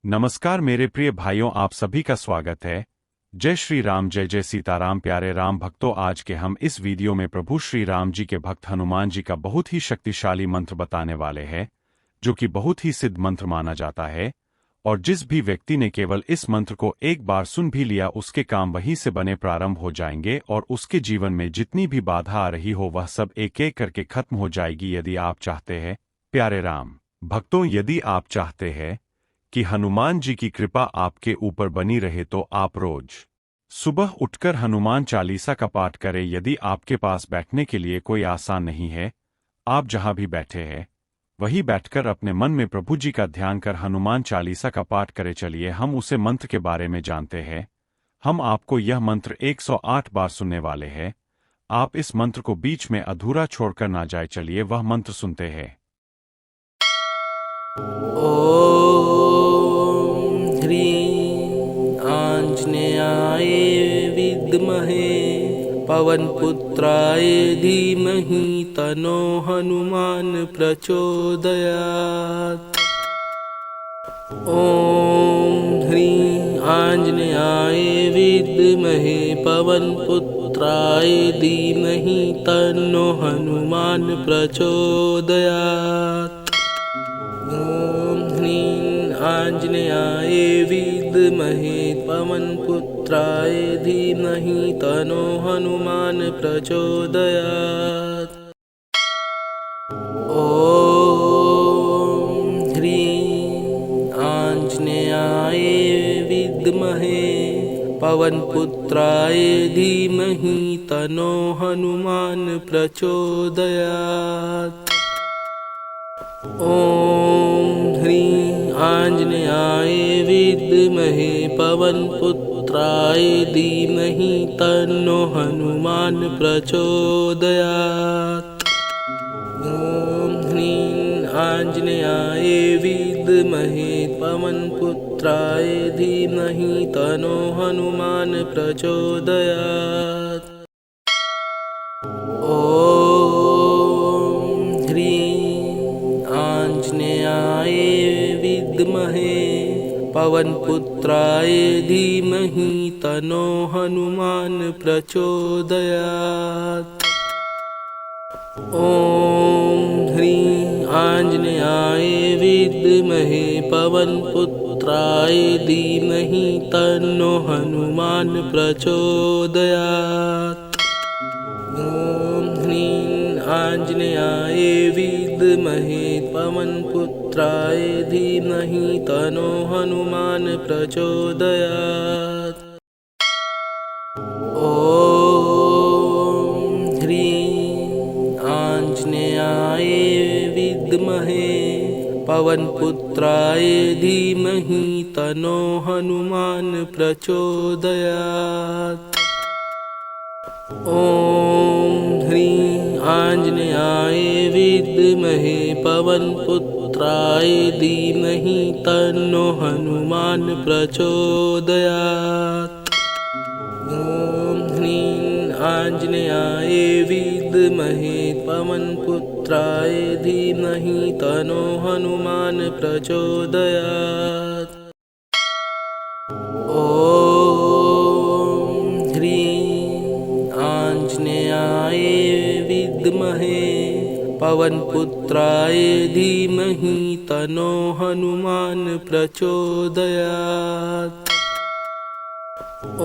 नमस्कार मेरे प्रिय भाइयों, आप सभी का स्वागत है। जय श्री राम, जय जय सीताराम। प्यारे राम भक्तों, आज के हम इस वीडियो में प्रभु श्री राम जी के भक्त हनुमान जी का बहुत ही शक्तिशाली मंत्र बताने वाले हैं, जो कि बहुत ही सिद्ध मंत्र माना जाता है। और जिस भी व्यक्ति ने केवल इस मंत्र को एक बार सुन भी लिया, उसके काम वहीं से बने प्रारंभ हो जाएंगे और उसके जीवन में जितनी भी बाधा आ रही हो वह सब एक एक करके खत्म हो जाएगी। यदि आप चाहते हैं प्यारे राम भक्तों, यदि आप चाहते हैं कि हनुमान जी की कृपा आपके ऊपर बनी रहे, तो आप रोज सुबह उठकर हनुमान चालीसा का पाठ करें। यदि आपके पास बैठने के लिए कोई आसान नहीं है, आप जहां भी बैठे हैं वहीं बैठकर अपने मन में प्रभु जी का ध्यान कर हनुमान चालीसा का पाठ करें। चलिए हम उसे मंत्र के बारे में जानते हैं। हम आपको यह मंत्र 108 बार सुनने वाले हैं। आप इस मंत्र को बीच में अधूरा छोड़कर ना जाए। चलिए वह मंत्र सुनते हैं। ॐ ह्रीं आञ्जनेयाय विद्महे पवनपुत्राय धीमहि तन्नो हनुमान् प्रचोदयात्। ॐ ह्रीं आञ्जनेयाय विद्महे पवनपुत्राय धीमहि तन्नो हनुमान् प्रचोदयात्। आञ्जनेयाय विद्महे पवनपुत्राय धीमहि तन्नो हनुमान् प्रचोदयात्। ॐ ह्रीं आञ्जनेयाय विद्महे पवनपुत्राय धीमहि तन्नो हनुमान् प्रचोदयात्। ॐ ह्रीं आञ्जनेयाय विद्महे पवनपुत्राय धीमहि तन्नो हनुमान् प्रचोदयात्। ॐ ह्रीं आञ्जनेयाय विद्महे पवनपुत्राय धीमहि तन्नो हनुमान् प्रचोदयात्। ॐ आञ्जनेयाय विद्महे पवनपुत्राय धीमहि तन्नो हनुमान् प्रचोदयात्। ॐ ह्रीं आञ्जनेयाय विद्महे पवनपुत्राय धीमहि तन्नो हनुमान् प्रचोदयात्। आञ्जनेयाय विद्महे पवनपुत्राय धीमहि तन्नो हनुमान् प्रचोदयात्। ॐ ह्रीं आञ्जनेयाय विद्महे पवनपुत्राय धीमहि तन्नो हनुमान् प्रचोदयात्। ॐ ह्रीं आञ्जनेयाय विद्महे पवनपुत्राय धीमहि तन्नो हनुमान् प्रचोदयात्। ॐ ह्रीं आञ्जनेयाय विद्महे पवनपुत्राय धीमहि तन्नो हनुमान् प्रचोदयात्। ॐ आञ्जनेयाय विद्महे पवनपुत्राय धीमहि तन्नो हनुमान् प्रचोदयात्। ॐ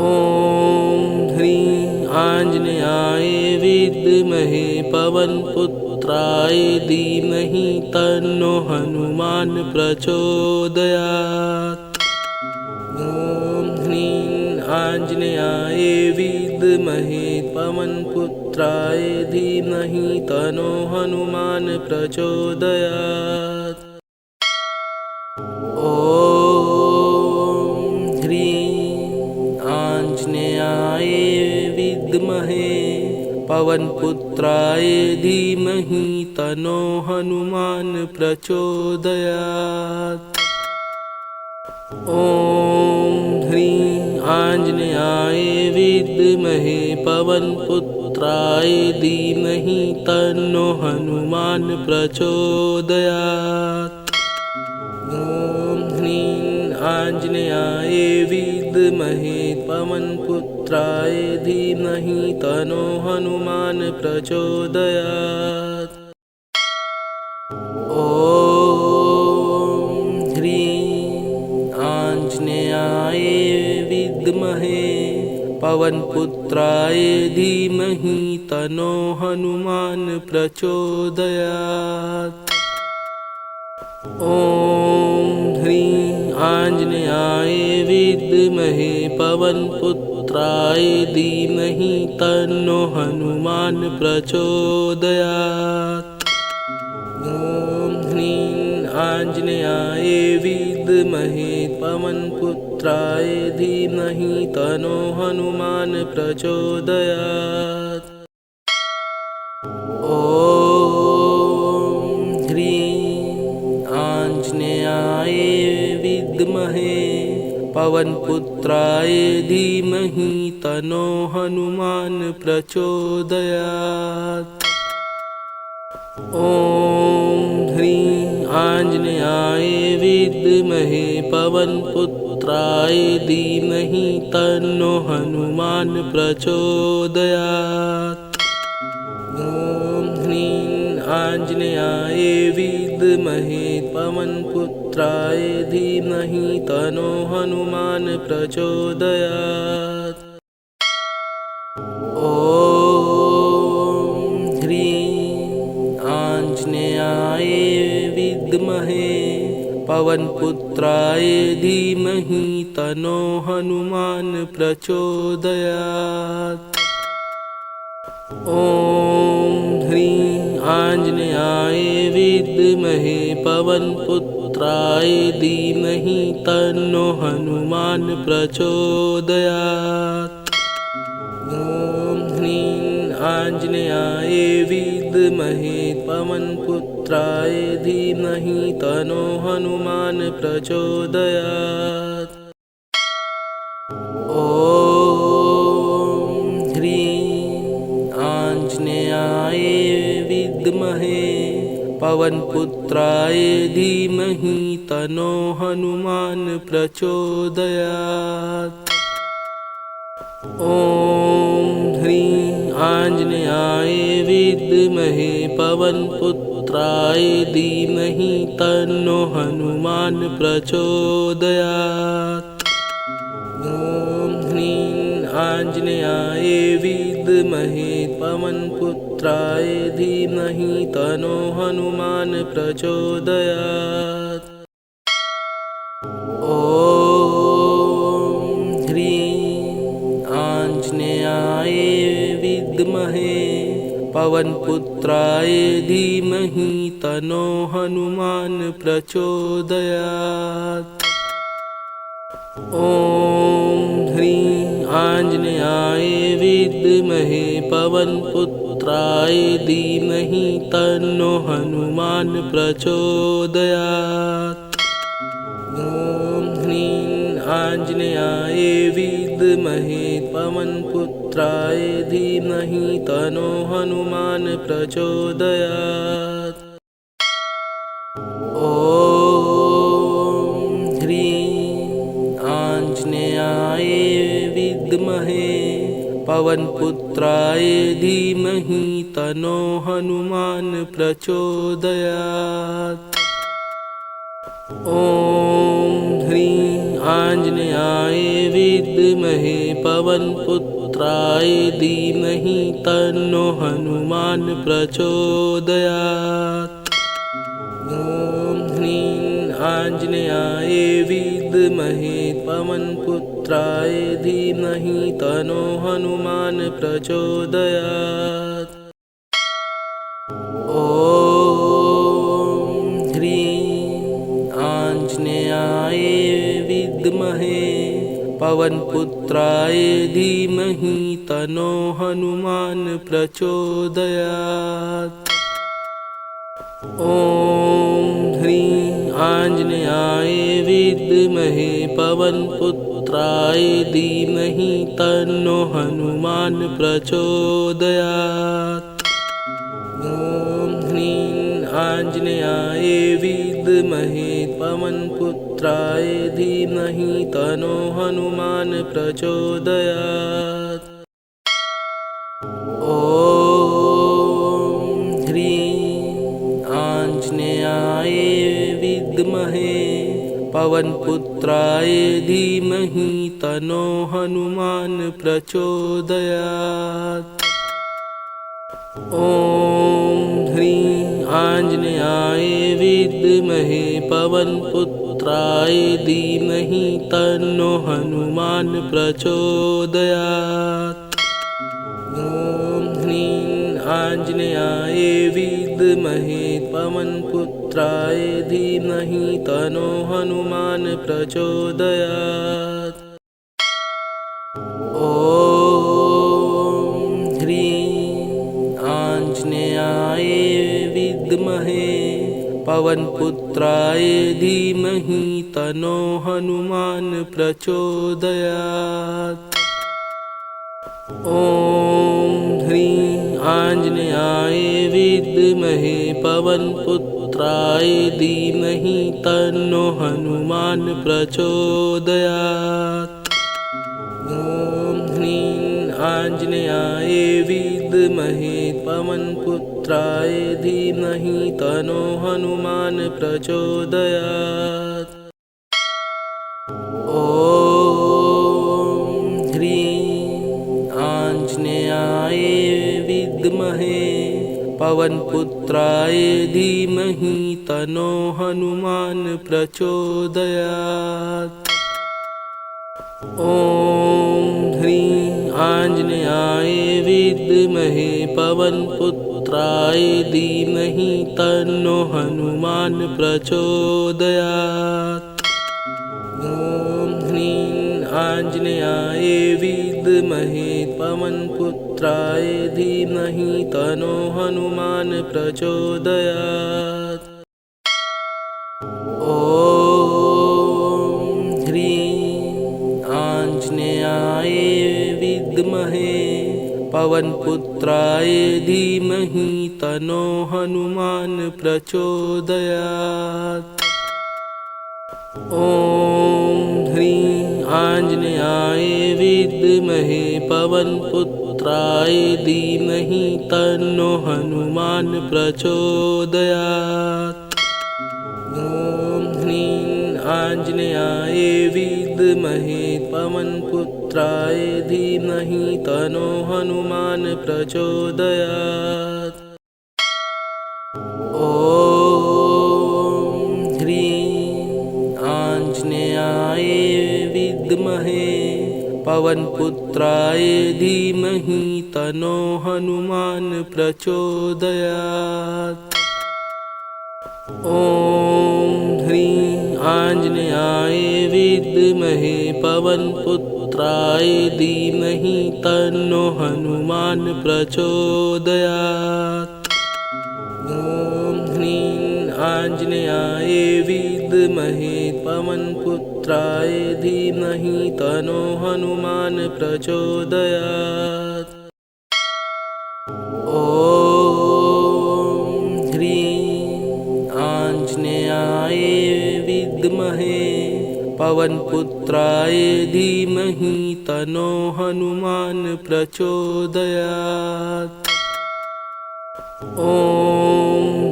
ह्रीं आञ्जनेयाय विद्महे पवनपुत्राय धीमहि तन्नो हनुमान् प्रचोदयात्। आञ्जनेयाय विद्महे पवनपुत्राय धीमहि तन्नो हनुमान् प्रचोदयात्। ॐ ह्रीं आञ्जनेयाय विद्महे पवनपुत्राय धीमहि तन्नो हनुमान् प्रचोदयात्। ॐ ह्रीं आञ्जनेयाय विद्महे पवनपुत्राय धीमहि तन्नो हनुमान् प्रचोदयात्। ॐ ह्रीं आञ्जनेयाय विद्महे पवनपुत्राय धीमहि तन्नो हनुमान् प्रचोदयात्। ॐ ह्रीं आञ्जनेयाय विद्महे पवनपुत्राय धीमहि तन्नो हनुमान् प्रचोदयात्। ॐ ह्रीं आञ्जनेयाय विद्महे पवनपुत्राय धीमहि तन्नो हनुमान् प्रचोदयात्। ॐ ह्रीं आञ्जनेयाय विद्महे पवनपुत्राय धीमहि तन्नो हनुमान् प्रचोदयात्। ॐ आञ्जनेयाय विद्महे पवनपुत्राय धीमहि तन्नो हनुमान् प्रचोदयात्। ॐ ह्रीं आञ्जनेयाय विद्महे पवनपुत्राय धीमहि तन्नो हनुमान् प्रचोदयात्। ॐ ह्रीं आञ्जनेयाय विद्महे पवनपुत्राय धीमहि तन्नो हनुमान् प्रचोदयात्। ॐ ह्रीं आञ्जनेयाय विद्महे पवनपुत्राय धीमहि तन्नो हनुमान् प्रचोदयात्। ॐ ह्रीं आञ्जनेयाय विद्महे पवनपुत्राय धीमहि तन्नो हनुमान् प्रचोदयात्। ॐ ह्रीं आञ्जनेयाय विद्महे पवनपुत्राय धीमहि तन्नो हनुमान् प्रचोदयात्। ॐ ह्रीं आञ्जनेयाय विद्महे पवनपुत्राय धीमहि तन्नो हनुमान् प्रचोदयात्। ॐ ह्रीं आञ्जनेयाय विद्महे पवनपुत्राय धीमहि तन्नो हनुमान् प्रचोदयात्। ॐ ह्रीं आञ्जनेयाय विद्महे पवनपुत्राय धीमहि तन्नो हनुमान् प्रचोदयात्। ॐ ह्रीं आञ्जनेयाय विद्महे पवनपुत्राय धीमहि तन्नो हनुमान् प्रचोदयात्। ॐ ह्रीं आञ्जनेयाय विद्महे पवनपुत्राय धीमहि तन्नो हनुमान् प्रचोदयात्। ॐ ह्रीं आञ्जनेयाय विद्महे पवनपुत्राय धीमहि तन्नो हनुमान् प्रचोदयात्। ॐ ह्रीं आञ्जनेयाय विद्महे पवनपुत्राय धीमहि तन्नो हनुमान् प्रचोदयात्। ॐ ह्रीं आञ्जनेयाय विद्महे पवनपुत्राय धीमहि तन्नो हनुमान् प्रचोदयात्। ॐ ह्रीं आञ्जनेयाय विद्महे पवनपुत्राय धीमहि तन्नो हनुमान् प्रचोदयात्। ॐ ह्रीं आञ्जनेयाय विद्महे पवनपुत्राय धीमहि तन्नो हनुमान् प्रचोदयात्। ॐ ह्रीं आञ्जनेयाय विद्महे पवनपुत्राय धीमहि तन्नो हनुमान् प्रचोदयात्। ॐ ह्रीं आञ्जनेयाय विद्महे पवनपुत्राय पवनपुत्राय धीमहि तन्नो हनुमान् प्रचोदयात्। ॐ ह्रीं आञ्जनेयाय विद्महे पवनपुत्राय धीमहि तन्नो हनुमान् प्रचोदयात्। ॐ ह्रीं आञ्जनेयाय विद्महे पवनपुत्राय धीमहि तन्नो हनुमान् प्रचोदयात्। ॐ ह्रीं आञ्जनेयाय विद्महे पवनपुत्राय धीमहि तन्नो हनुमान् प्रचोदयात्। ॐ ह्रीं आञ्जनेयाय विद्महे पवनपुत्राय धीमहि तन्नो हनुमान् प्रचोदयात्। ॐ ह्रीं आञ्जनेयाय विद्महे पवनपुत्राय धीमहि तन्नो हनुमान् प्रचोदयात्। ॐ ह्रीं आञ्जनेयाय विद्महे पवनपुत्राय धीमहि तन्नो हनुमान् प्रचोदयात्। ॐ ह्रीं आञ्जनेयाय विद्महे पवनपुत्राय धीमहि तन्नो हनुमान् प्रचोदयात्। ॐ ह्रीं आञ्जनेयाय विद्महे पवनपुत्राय धीमहि तन्नो हनुमान् प्रचोदयात्। ॐ ह्रीं आञ्जनेयाय विद्महे पवनपुत्राय धीमहि तन्नो हनुमान् प्रचोदयात्। ॐ ह्रीं आञ्जनेयाय विद्महे पवनपुत्राय धीमहि तन्नो हनुमान् प्रचोदयात्। ॐ ह्रीं आञ्जनेयाय विद्महे पवनपुत्राय धीमहि तन्नो हनुमान् प्रचोदयात्। ॐ ह्रीं आञ्जनेयाय विद्महे पवनपुत्राय धीमहि तन्नो हनुमान् प्रचोदयात्। ॐ ह्रीं आञ्जनेयाय विद्महे पवनपुत्राय धीमहि तन्नो हनुमान् प्रचोदयात्। ॐ ह्रीं आञ्जनेयाय विद्महे पवनपुत्राय धीमहि तन्नो हनुमान् प्रचोदयात्। ॐ ह्रीं आञ्जनेयाय विद्महे पवनपुत्राय धीमहि तन्नो हनुमान् प्रचोदयात्। ॐ ह्रीं आञ्जनेयाय विद्महे पवनपुत्राय धीमहि तन्नो हनुमान् प्रचोदयात्। ॐ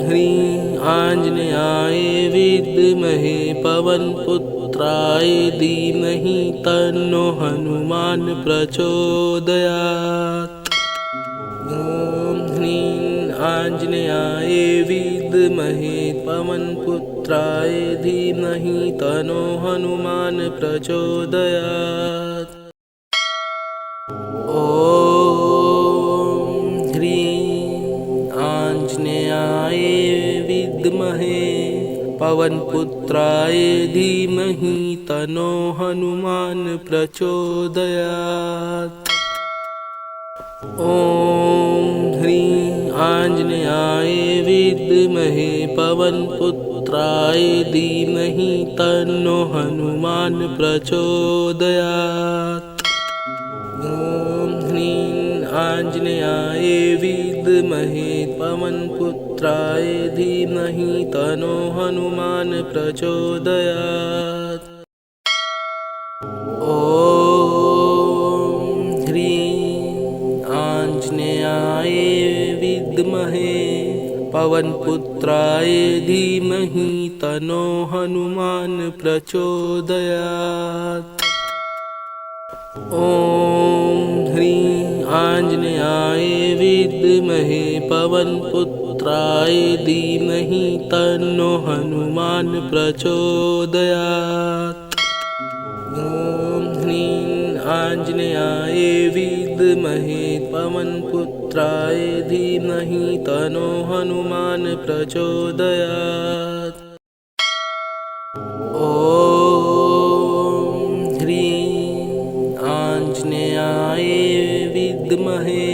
ह्रीं आञ्जनेयाय विद्महे पवनपुत्राय धीमहि तन्नो हनुमान् प्रचोदयात्। ॐ ह्रीं आञ्जनेयाय विद्महे पवनपुत्राय धीमहि तन्नो हनुमान् प्रचोदयात्। ॐ ह्रीं आञ्जनेयाय विद्महे पवनपुत्राय धीमहि तन्नो हनुमान् प्रचोदयात्। ॐ ह्रीं आञ्जनेयाय विद्महे पवनपुत्राय धीमहि तन्नो हनुमान् प्रचोदयात्। ॐ ह्रीं आञ्जनेयाय विद्महे पवनपुत्राय धीमहि तन्नो हनुमान् प्रचोदयात्। ॐ ह्रीं आञ्जनेयाय विद्महे पवनपुत्राय धीमहि तन्नो हनुमान् प्रचोदयात्। ॐ ह्रीं आञ्जनेयाय विद्महे पवनपुत्राय धीमहि तन्नो हनुमान् प्रचोदयात्। ॐ ह्रीं आञ्जनेयाय विद्महे पवनपुत्राय धीमहि तन्नो हनुमान् प्रचोदयात्। ॐ ह्रीं आञ्जनेयाय विद्महे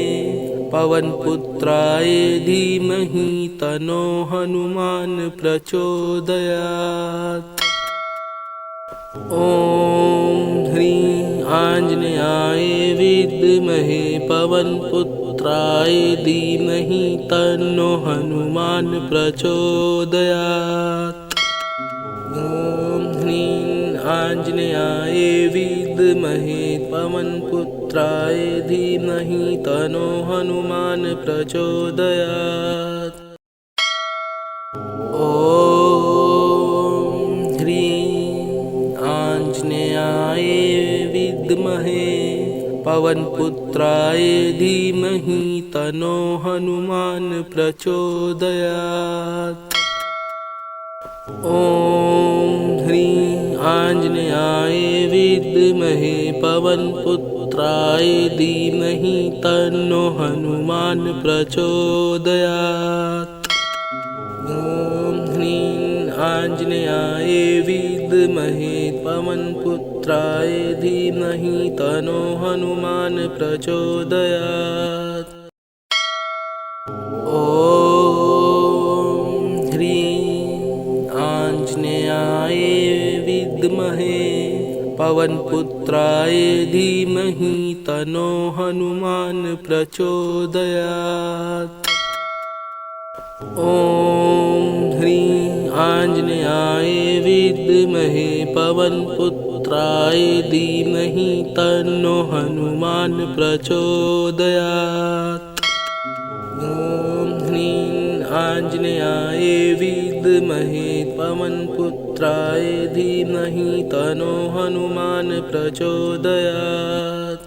पवनपुत्राय धीमहि तन्नो हनुमान् प्रचोदयात्। ॐ ह्रीं आञ्जनेयाय विद्महे पवनपुत्राय धीमहि तन्नो हनुमान् प्रचोदयात्। ॐ ह्रीं आञ्जनेयाय विद्महे पवनपुत्राय धीमहि तन्नो हनुमान् प्रचोदयात्। ॐ ह्रीं आञ्जनेयाय विद्महे पवनपुत्राय धीमहि तन्नो हनुमान् प्रचोदयात्। ॐ ह्रीं आञ्जनेयाय विद्महे पवनपुत्राय धीमहि तन्नो हनुमान् प्रचोदयात्। ॐ ह्रीं आञ्जनेयाय विद्महे पवनपुत्राय धीमहि तन्नो हनुमान् प्रचोदयात्। ॐ ह्रीं आञ्जनेयाय विद्महे पवनपुत्राय धीमहि तन्नो हनुमान् प्रचोदयात्। ॐ ह्रीं आञ्जनेयाय विद्महे पवनपुत्राय धीमहि तन्नो हनुमान् प्रचोदयात्। ॐ ह्रीं आञ्जनेयाय विद्महे पवनपुत्राय धीमहि तन्नो हनुमान् प्रचोदयात्।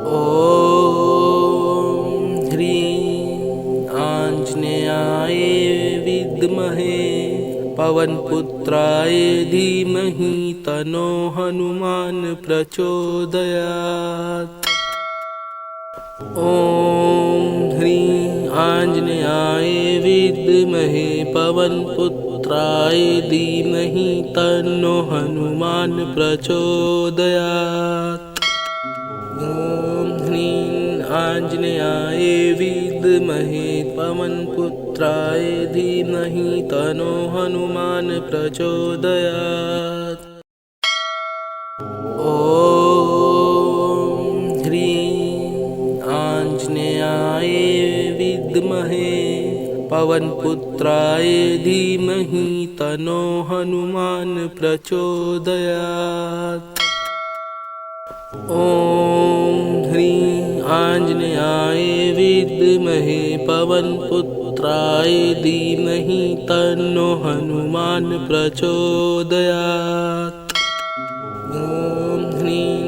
ॐ ह्रीं आञ्जनेयाय विद्महे पवनपुत्राय धीमहि तन्नो हनुमान् प्रचोदयात्। ॐ ह्रीं आञ्जनेयाय विद्महे पवनपुत्राय धीमहि तन्नो हनुमान् प्रचोदयात्। ॐ ह्रीं आञ्जनेयाय विद्महे पवनपुत्राय धीमहि तन्नो हनुमान् प्रचोदयात्। ॐ ह्रीं आञ्जनेयाय विद्महे पवनपुत्राय धीमहि तन्नो हनुमान् प्रचोदयात्। ॐ ह्रीं आञ्जनेयाय विद्महे पवनपुत्राय धीमहि तन्नो हनुमान् प्रचोदयात्। ॐ ह्रीं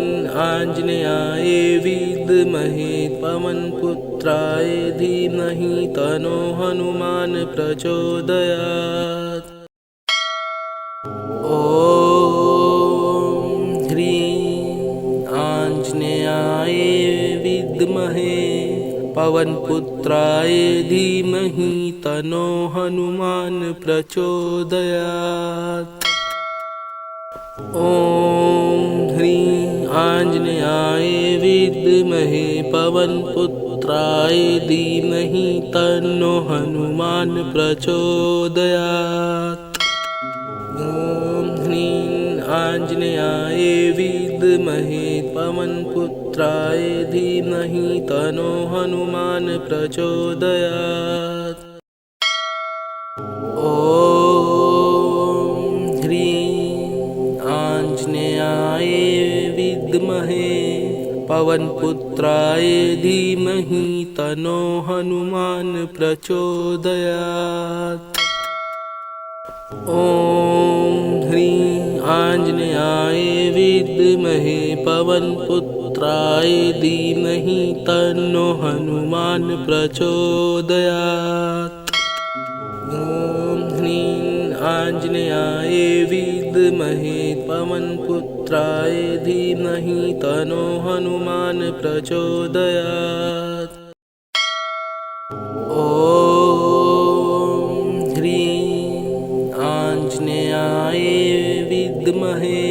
आञ्जनेयाय विद्महे पवनपुत्राय धीमहि तन्नो हनुमान् प्रचोदयात्। ॐ ह्रीं आञ्जनेयाय विद्महे पवनपुत्राय धीमहि तन्नो हनुमान् प्रचोदयात्। ॐ ह्रीं आञ्जनेयाय विद्महे पवनपुत्राय धीमहि तन्नो हनुमान् प्रचोदयात्। ॐ ह्रीं आञ्जनेयाय विद्महे पवनपुत्राय धीमहि तन्नो हनुमान् प्रचोदयात्। ॐ ह्रीं आञ्जनेयाय विद्महे पवनपुत्राय धीमहि तन्नो हनुमान् प्रचोदयात्। ॐ ह्रीं आञ्जनेयाय विद्महे पवनपुत्राय धीमहि तन्नो हनुमान् प्रचोदयात्। ॐ ह्रीं आञ्जनेयाय विद्महे पवनपुत्राय धीमहि तन्नो हनुमान् प्रचोदयात्। ॐ ह्रीं आञ्जनेयाय विद्महे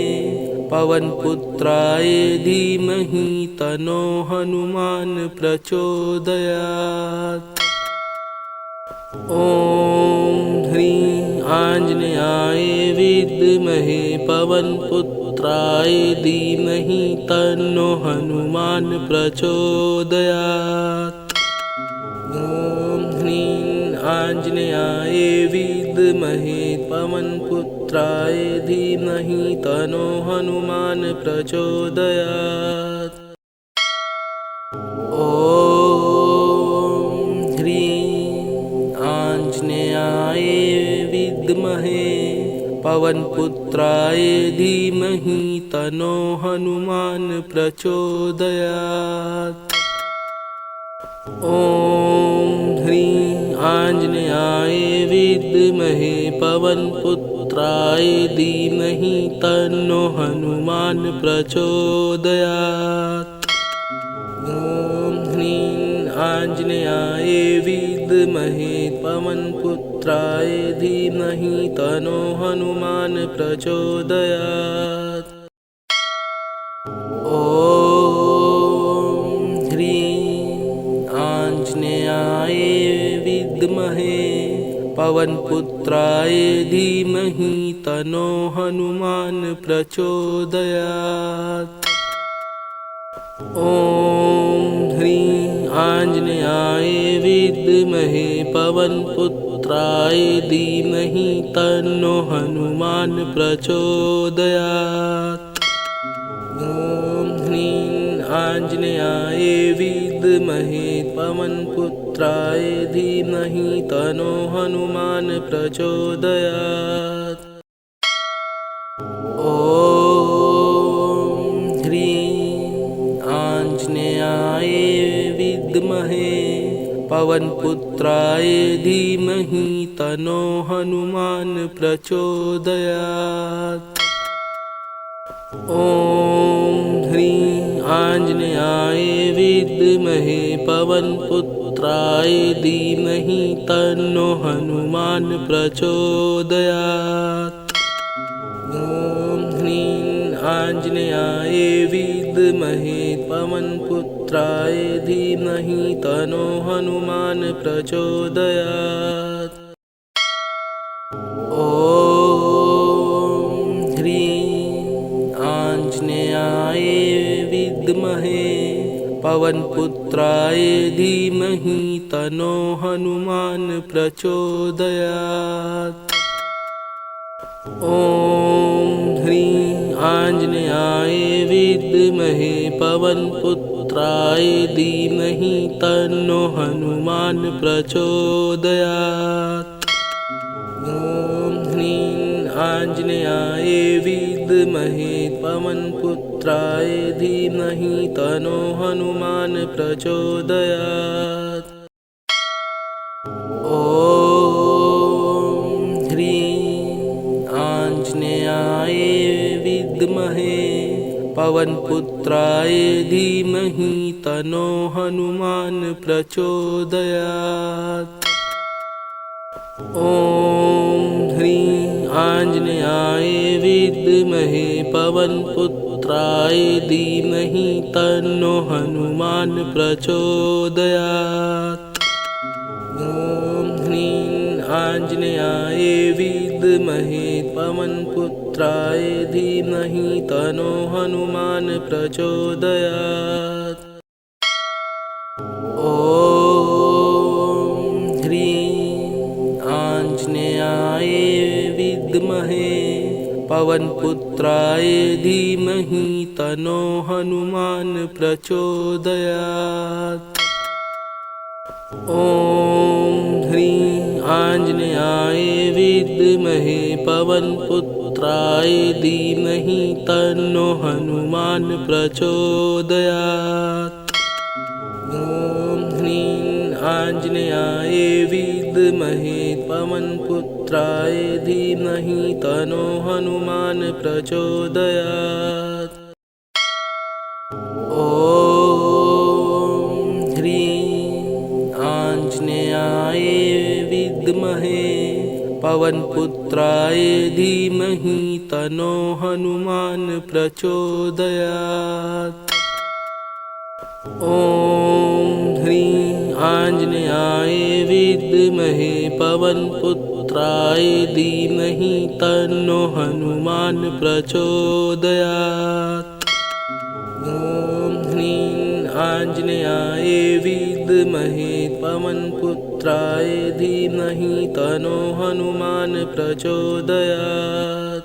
पवनपुत्राय धीमहि तन्नो हनुमान् प्रचोदयात्। ॐ ह्रीं आञ्जनेयाय विद्महे पवनपुत्राय धीमहि तन्नो हनुमान् प्रचोदयात्। ॐ ह्रीं आञ्जनेयाय विद्महे पवनपुत्राय धीमहि तन्नो हनुमान् प्रचोदयात्। ॐ ह्रीं आञ्जनेयाय विद्महे पवनपुत्राय धीमहि तन्नो हनुमान् प्रचोदयात्। ॐ ह्रीं आञ्जनेयाय विद्महे पवनपुत्राय धीमहि तन्नो हनुमान् प्रचोदयात्। ॐ ह्रीं आञ्जनेयाय विद्महे पवनपुत्राय धीमहि तन्नो हनुमान् प्रचोदयात्। ॐ ह्रीं आञ्जनेयाय विद्महे पवनपुत्राय धीमहि तन्नो हनुमान् प्रचोदयात्। ॐ ह्रीं आञ्जनेयाय विद्महे पवनपुत्राय धीमहि तन्नो हनुमान् प्रचोदयात्। ॐ ह्रीं आञ्जनेयाय विद्महे पवनपुत्राय धीमहि तन्नो हनुमान् प्रचोदयात्। ॐ ह्रीं आञ्जनेयाय विद्महे पवनपुत्राय धीमहि तन्नो हनुमान् प्रचोदयात्। ॐ ह्रीं आञ्जनेयाय विद्महे पवनपुत्राय धीमहि तन्नो हनुमान् प्रचोदयात्। ॐ ह्रीं आञ्जनेयाय विद्महे पवनपुत्राय धीमहि तन्नो हनुमान् प्रचोदयात्। ॐ ह्रीं आञ्जनेयाय विद्महे पवनपुत्राय धीमहि तन्नो हनुमान् प्रचोदयात्। ॐ ह्रीं आञ्जनेयाय विद्महे पवनपुत्राय धीमहि तन्नो हनुमान् प्रचोदयात्। ॐ ह्रीं आञ्जनेयाय विद्महे पवनपुत्राय धीमहि तन्नो हनुमान् प्रचोदयात्। ॐ ह्रीं आञ्जनेयाय विद्महे पवनपुत्राय धीमहि तन्नो हनुमान् प्रचोदयात्। ॐ ह्रीं आञ्जनेयाय विद्महे पवनपुत्राय धीमहि तन्नो हनुमान् प्रचोदयात्। ॐ ह्रीं आञ्जनेयाय विद्महे पवनपुत्राय धीमहि तन्नो हनुमान् प्रचोदयात्। ॐ ह्रीं आञ्जनेयाय विद्महे पवनपुत्राय धीमहि तन्नो हनुमान् प्रचोदयात्। ॐ ह्रीं आञ्जनेयाय विद्महे पवनपुत्राय धीमहि तन्नो हनुमान् प्रचोदयात्। ॐ ह्रीं आञ्जनेयाय विद्महे पवनपुत्राय धीमहि तन्नो हनुमान् प्रचोदयात्। ॐ ह्रीं आञ्जनेयाय विद्महे पवनपुत्राय धीमहि तन्नो हनुमान् प्रचोदयात्। ॐ ह्रीं आञ्जनेयाय विद्महे पवनपुत्राय धीमहि तन्नो हनुमान् प्रचोदयात्। ॐ ह्रीं आञ्जनेयाय विद्महे पवनपुत्राय धीमहि तन्नो हनुमान् प्रचोदयात्।